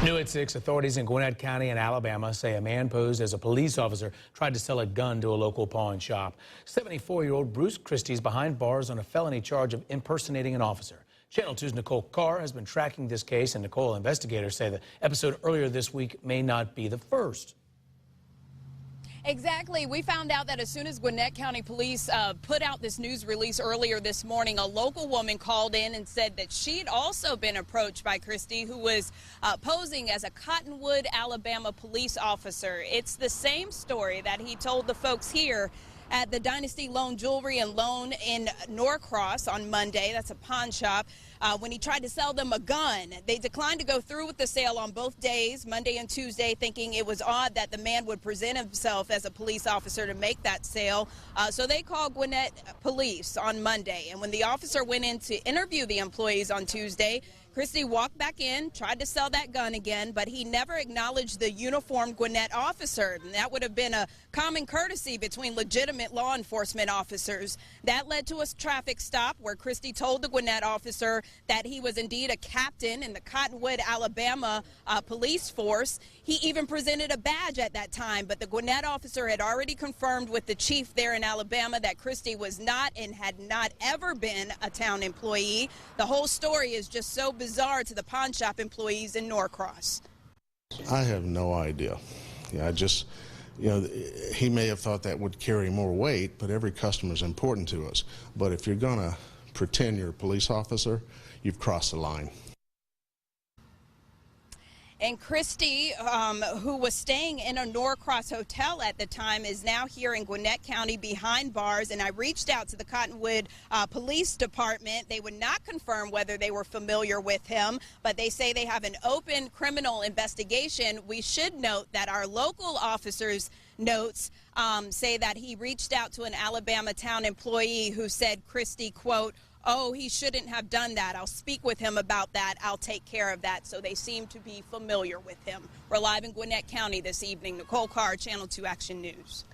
New at 6, authorities in Gwinnett County in Alabama say a man posed as a police officer tried to sell a gun to a local pawn shop. 74-year-old Bruce Christie is behind bars on a felony charge of impersonating an officer. Channel 2's Nicole Carr has been tracking this case, and Nicole, investigators say the episode earlier this week may not be the first. Exactly. We found out that as soon as Gwinnett County Police put out this news release earlier this morning, a local woman called in and said that she'd also been approached by Christie, who was posing as a Cottonwood, Alabama police officer. It's the same story that he told the folks here at the Dynasty Loan Jewelry and Loan in Norcross on Monday. That's a pawn shop. When he tried to sell them a gun, they declined to go through with the sale on both days, Monday and Tuesday, thinking it was odd that the man would present himself as a police officer to make that sale. So they called Gwinnett Police on Monday. And when the officer went in to interview the employees on Tuesday, Christie walked back in, tried to sell that gun again, but he never acknowledged the uniformed Gwinnett officer. And that would have been a common courtesy between legitimate law enforcement officers. That led to a traffic stop where Christie told the Gwinnett officer that he was indeed a captain in the Cottonwood, Alabama police force. He even presented a badge at that time, but the Gwinnett officer had already confirmed with the chief there in Alabama that Christie was not and had not ever been a town employee. The whole story is just so bizarre to the pawn shop employees in Norcross. I have no idea. Yeah, he may have thought that would carry more weight, but every customer is important to us. But if you're going to pretend you're a police officer, you've crossed the line. And Christie, who was staying in a Norcross hotel at the time, is now here in Gwinnett County behind bars. And I reached out to the Cottonwood Police Department. They would not confirm whether they were familiar with him, but they say they have an open criminal investigation. We should note that our local officers' notes say that he reached out to an Alabama town employee who said Christie, quote, "Oh, he shouldn't have done that. I'll speak with him about that. I'll take care of that." So they seem to be familiar with him. We're live in Gwinnett County this evening. Nicole Carr, Channel 2 Action News.